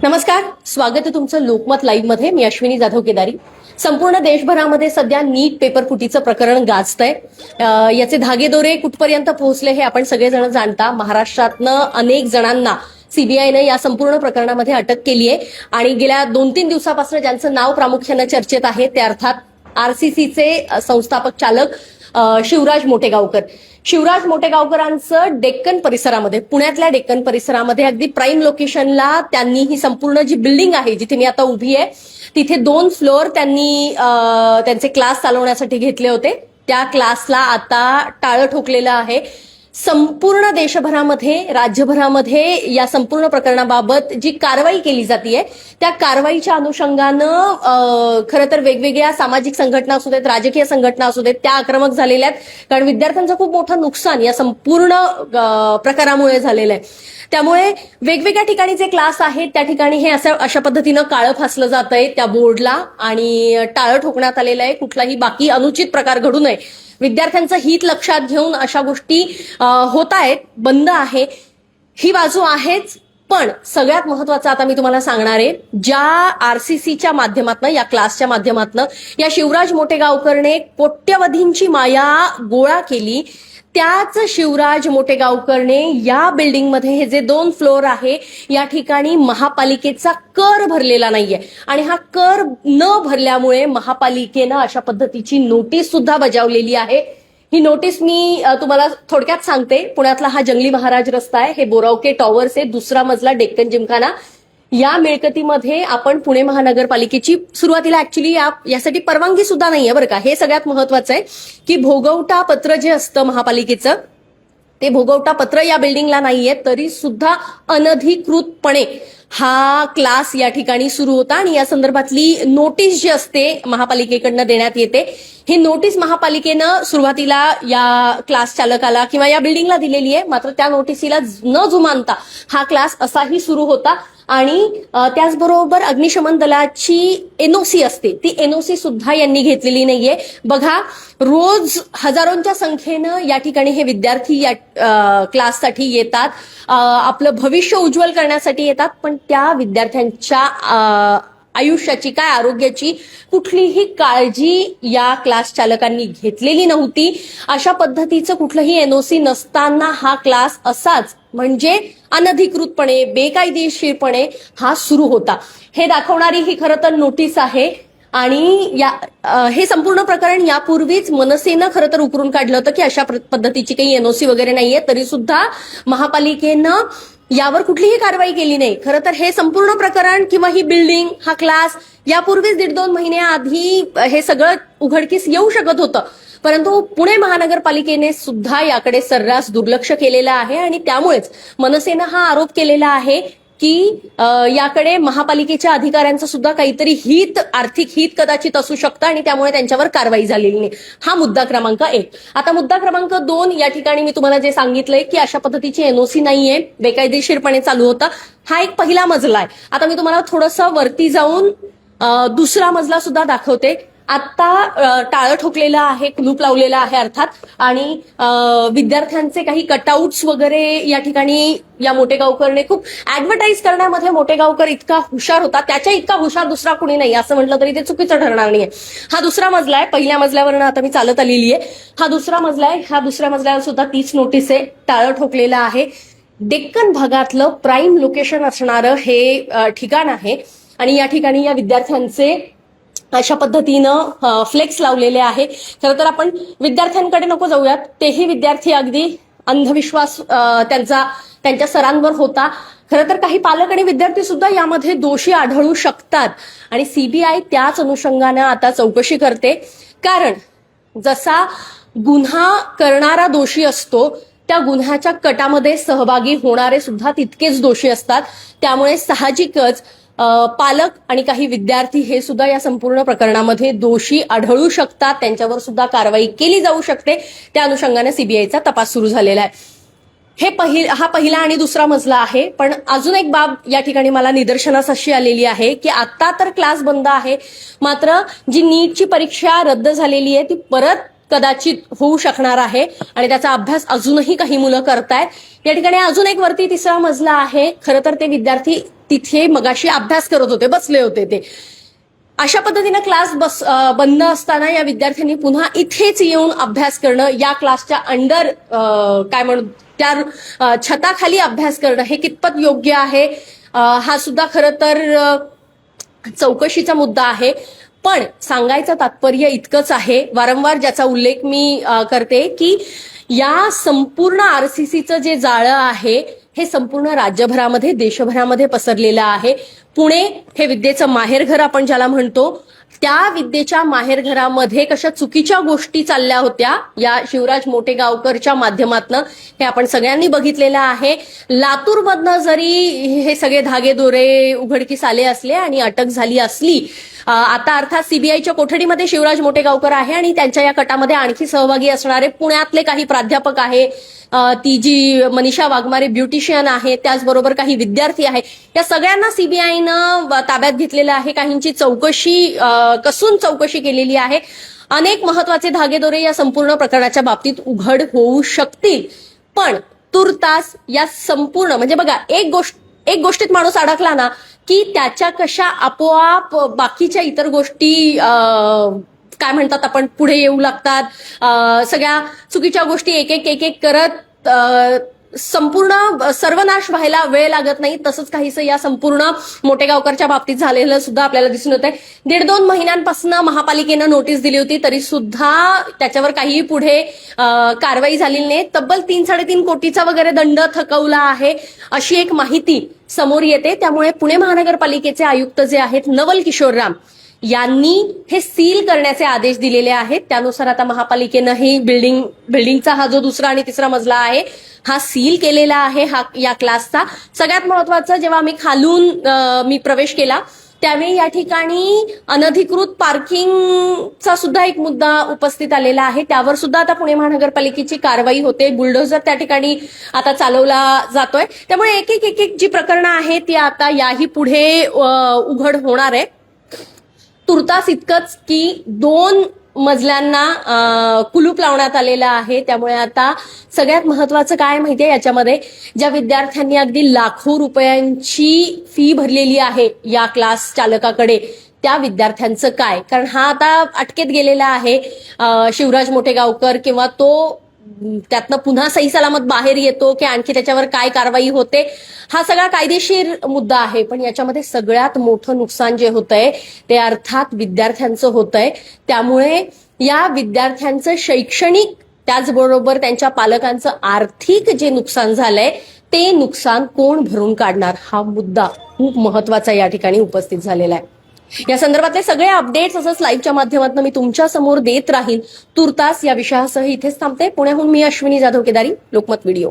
नमस्कार, स्वागत आहे तुमचं लोकमत लाईव्ह मध्ये. मी अश्विनी जाधव केदारी. संपूर्ण देशभरामध्ये सध्या नीट पेपर फुटीचं प्रकरण गाजतंय. याचे धागेदोरे कुठपर्यंत पोहोचले हे आपण सगळेजण जाणता. महाराष्ट्रातनं अनेक जणांना सीबीआयनं या संपूर्ण प्रकरणामध्ये अटक केली आहे आणि गेल्या 2-3 दिवसापासून ज्यांचं नाव प्रामुख्यानं चर्चेत आहे ते अर्थात आरसीसीचे संस्थापक चालक शिवराज मोटेगावकर. शिवराज मोटेगावकरांचं डेक्कन परिसरामध्ये, पुण्यातल्या डेक्कन परिसरामध्ये अगदी प्राईम लोकेशनला त्यांनी ही संपूर्ण जी बिल्डिंग आहे जिथे मी आता उभी आहे तिथे 2 फ्लोअर त्यांनी त्यांचे क्लास चालवण्यासाठी घेतले होते. त्या क्लासला आता टाळं ठोकलेलं आहे. संपूर्ण देशभरामध्ये, राज्यभरामध्ये या संपूर्ण प्रकरणाबाबत जी कारवाई केली जाते त्या कारवाईच्या अनुषंगानं खरं तर वेगवेगळ्या सामाजिक संघटना असू देत, राजकीय संघटना असू देत, त्या आक्रमक झालेल्या आहेत. कारण विद्यार्थ्यांचं खूप मोठं नुकसान या संपूर्ण प्रकारामुळे झालेलं आहे. त्यामुळे वेगवेगळ्या ठिकाणी जे क्लास आहेत त्या ठिकाणी हे अशा पद्धतीनं काळं फासलं जात आहे त्या बोर्डला आणि टाळं ठोकण्यात आलेलं आहे. कुठलाही बाकी अनुचित प्रकार घडू नये, विद्यार्थ्यांचं हित लक्षात घेऊन अशा गोष्टी होत आहेत, बंद आहे, ही बाजू आहेच. पण सगळ्यात महत्वाचं आता मी तुम्हाला सांगणार आहे, ज्या आरसीसीच्या माध्यमातून, या क्लासच्या माध्यमातून या शिवराज मोटेगावकरने कोट्यवधींची माया गोळा केली, त्याच शिवराज मोटेगावकरने या बिल्डिंगमध्ये हे जे 2 फ्लोअर आहे या ठिकाणी महापालिकेचा कर भरलेला नाहीये आणि हा कर न भरल्यामुळे महापालिकेनं अशा पद्धतीची नोटीस सुद्धा बजावलेली आहे. ही नोटीस मी तुम्हाला थोडक्यात सांगते. पुण्यातला हा जंगली महाराज रस्ता आहे, हे बोरावके टॉवर्स आहे, 2रा मजला डेक्कन जिमखाना. या मिळकतीमध्ये आपण पुणे महानगरपालिकेची सुरुवातीला ऍक्च्युली यासाठी परवानगी सुद्धा नाहीये बरं का. हे सगळ्यात महत्वाचं आहे की भोगवटा पत्र जे असतं महापालिकेचं, ते भोगवटा पत्र या बिल्डिंगला नाहीये, तरी सुद्धा अनधिकृतपणे हा क्लास या ठिकाणी सुरू होता आणि या संदर्भातली नोटीस जी असते महापालिकेकडनं देण्यात येते. ही नोटीस महापालिकेनं सुरुवातीला या क्लास चालकाला किंवा या बिल्डिंगला दिलेली आहे. मात्र त्या नोटिसीला न जुमानता हा क्लास असाही सुरू होता आणि त्याचबरोबर अग्निशमन दलाची एनओसी असते, ती एनओसी सुद्धा यांनी घेतलेली नाहीये. बघा, रोज हजारोंच्या संख्येनं या ठिकाणी हे विद्यार्थी या क्लाससाठी येतात, आपलं भविष्य उज्ज्वल करण्यासाठी येतात, पण त्या विद्यार्थ्यांच्या आयुष्याची, काय आरोग्याची कुठलीही काळजी या क्लास चालकांनी घेतलेली नव्हती. अशा पद्धतीचं कुठलंही एनओसी नसताना हा क्लास असाच, म्हणजे अनधिकृतपणे, बेकायदेशीरपणे हा सुरू होता. हे दाखवणारी ही खरं तर नोटीस आहे. आणि हे संपूर्ण प्रकरण यापूर्वीच मनसेनं खरं तर उकरून काढलं होतं की अशा पद्धतीची काही एनओसी वगैरे नाहीये, तरी सुद्धा महापालिकेनं यावर कुठलीही कारवाई केली नाही. खरं तर हे संपूर्ण प्रकरण किंवा ही बिल्डिंग, हा क्लास यापूर्वीच 1.5-2 महिन्याआधी हे सगळं उघडकीस येऊ शकत होतं, परंतु पुणे महानगरपालिकेने सुद्धा याकडे सर्रास दुर्लक्ष केलेलं आहे आणि त्यामुळेच मनसेनं हा आरोप केलेला आहे की याकडे महापालिकेच्या अधिकाऱ्यांचं सुद्धा काहीतरी हित, आर्थिक हित कदाचित असू शकतं आणि त्यामुळे त्यांच्यावर कारवाई झालेली नाही. हा मुद्दा क्रमांक 1. आता मुद्दा क्रमांक 2, या ठिकाणी मी तुम्हाला जे सांगितलंय की अशा पद्धतीची एनओसी नाहीये, बेकायदेशीरपणे चालू होता. हा एक पहिला मजला आहे. आता मी तुम्हाला थोडंसं वरती जाऊन 2रा मजला सुद्धा दाखवते. आता टाळं ठोकलेलं आहे, कुलूप लावलेलं आहे अर्थात, आणि विद्यार्थ्यांचे काही कटआउट्स वगैरे या ठिकाणी या मोटेगावकरने खूप ऍडव्हर्टाईज करण्यामध्ये मोटेगावकर इतका हुशार होता, त्याच्या इतका हुशार दुसरा कुणी नाही असं म्हटलं तरी ते चुकीचं ठरणार नाहीये. हा 2रा मजला आहे. पहिल्या मजल्यावरनं आता मी चालत आलेली आहे. हा 2रा मजला आहे. ह्या 2ऱ्या मजल्यावर सुद्धा तीच नोटीस आहे, टाळं ठोकलेलं आहे. डेक्कन भागातलं प्राईम लोकेशन असणारं हे ठिकाण आहे आणि या ठिकाणी या विद्यार्थ्यांचे अशा पद्धतीनं फ्लेक्स लावलेले आहे. खरं तर आपण विद्यार्थ्यांकडे नको जाऊयात, तेही विद्यार्थी अगदी अंधविश्वास त्यांच्या सरांवर होता. खरं तर काही पालक आणि विद्यार्थी सुद्धा यामध्ये दोषी आढळू शकतात आणि सीबीआय त्याच अनुषंगानं आता चौकशी करते. कारण जसा गुन्हा करणारा दोषी असतो, त्या गुन्ह्याच्या कटामध्ये सहभागी होणारे सुद्धा तितकेच दोषी असतात. त्यामुळे साहजिकच पालक आणि काही विद्यार्थी हे सुद्धा या संपूर्ण प्रकरणामध्ये दोषी आढळू शकतात, त्यांच्यावर सुद्धा कारवाई केली जाऊ शकते. त्या अनुषंगाने सीबीआयचा तपास सुरू झालेला आहे. हा पहिला आणि 2रा मजला आहे. पण अजून एक बाब या ठिकाणी मला निदर्शनास अशी आलेली आहे की आता तर क्लास बंद आहे, मात्र जी नीटची परीक्षा रद्द झालेली आहे ती परत कदाचित होऊ शकणार आहे आणि त्याचा अभ्यास अजूनही काही मुलं करतायत। या ठिकाणी अजून एक वरती 3रा मजला आहे। खरं तर ते विद्यार्थी तिथे मगाशी अभ्यास करत होते, बसले होते ते। अशा पद्धतीनं क्लास बंद असताना या विद्यार्थ्यांनी पुन्हा इथेच येऊन अभ्यास करणं, या क्लासच्या अंडर काय म्हणू त्या छताखाली अभ्यास करणं हे कितपत योग्य आहे, हा सुद्धा खरं तर चौकशीचा मुद्दा आहे। पण सांगायचं तात्पर्य इतकंच आहे, वारंवार ज्याचा उल्लेख मी करते, की या संपूर्ण आरसीसीचं जे जाळं आहे हे संपूर्ण राज्यभरामध्ये, देशभरामध्ये पसरलेलं आहे। पुणे हे विद्येचं माहेरघर आपण ज्याला म्हणतो, त्या विद्येच्या माहेरघरामध्ये कशा चुकीच्या गोष्टी चालल्या होत्या या शिवराज मोठेगावकरच्या माध्यमातनं हे आपण सगळ्यांनी बघितलेलं आहे। लातूरमधनं जरी हे सगळे धागेदोरे उघडकीस आले असले आणि अटक झाली असली, आता अर्थात सीबीआयच्या कोठडीमध्ये शिवराज मोठेगावकर आहे आणि त्यांच्या या कटामध्ये आणखी सहभागी असणारे पुण्यातले काही प्राध्यापक आहे, ती जी मनीषा वाघमारे ब्युटिशियन आहे, त्याचबरोबर काही विद्यार्थी आहे, या सगळ्यांना सीबीआयनं ताब्यात घेतलेलं आहे। काहींची चौकशी कसून चौकशी केलेली आहे। अनेक महत्वाचे धागेदोरे या संपूर्ण प्रकरणाच्या बाबतीत उघड होऊ शकतील। पण तुर्तास या संपूर्ण म्हणजे बघा, एक गोष्टीत माणूस अडकला ना की त्याच्या कशा आपोआप बाकीच्या इतर गोष्टी काय म्हणतात आपण पुढे येऊ लागतात। सगळ्या चुकीच्या गोष्टी एक एक करत संपूर्ण सर्वनाश व्हायला वेळ लागत नाही। तसंच काहीसं या संपूर्ण मोठेगावकरच्या बाबतीत झालेलं सुद्धा आपल्याला दिसून येत आहे। 1.5-2 महिन्यांपासून महापालिकेनं नोटीस दिली होती, तरी सुद्धा त्याच्यावर काही पुढे कारवाई झालेली नाही। तब्बल 3-3.5 कोटीचा वगैरे दंड थकवला आहे, अशी एक माहिती समोर येते। त्यामुळे पुणे महानगरपालिकेचे आयुक्त जे आहेत नवल किशोर राम यांनी हे सील करण्याचे आदेश दिलेले आहेत। त्यानुसार आता महापालिकेनं ही बिल्डिंगचा हा जो 2रा आणि 3रा मजला आहे हा सील केलेला आहे या क्लासचा। सगळ्यात महत्वाचं, जेव्हा मी खालून मी प्रवेश केला त्यावेळी या ठिकाणी अनधिकृत पार्किंगचा सुद्धा एक मुद्दा उपस्थित आलेला आहे। त्यावर सुद्धा आता पुणे महानगरपालिकेची कारवाई होते, बुलडोझर त्या ठिकाणी आता चालवला जातोय। त्यामुळे एक जी प्रकरणं आहेत ती आता याही पुढे उघड होणार आहे। तुर्तास इतकंच की 2 मजल्यांना कुलूप लावण्यात आलेलं आहे। त्यामुळे आता सगळ्यात महत्वाचं काय माहितीये, याच्यामध्ये ज्या विद्यार्थ्यांनी अगदी लाखो रुपयांची फी भरलेली आहे या क्लास चालकाकडे, त्या विद्यार्थ्यांचं काय? कारण हा आता अटकेत गेलेला आहे शिवराज मोठेगावकर, किंवा तो त्यातनं पुन्हा सही सलामत बाहेर येतो की आणखी त्याच्यावर काय कारवाई होते, हा सगळा कायदेशीर मुद्दा आहे। पण याच्यामध्ये सगळ्यात मोठं नुकसान जे होतंय ते अर्थात विद्यार्थ्यांचं होतंय। त्यामुळे या विद्यार्थ्यांचं शैक्षणिक, त्याचबरोबर त्यांच्या पालकांचं आर्थिक जे नुकसान झालंय ते नुकसान कोण भरून काढणार, हा मुद्दा खूप महत्वाचा या ठिकाणी उपस्थित झालेला आहे। या संदर्भातले सगळे अपडेट्स असंच लाईव्हच्या माध्यमातून मी तुमच्या समोर देत राहील। तुर्तास या विषयासह इथेच थांबते। पुण्याहून मी अश्विनी जाधव केदारी, लोकमत व्हिडिओ।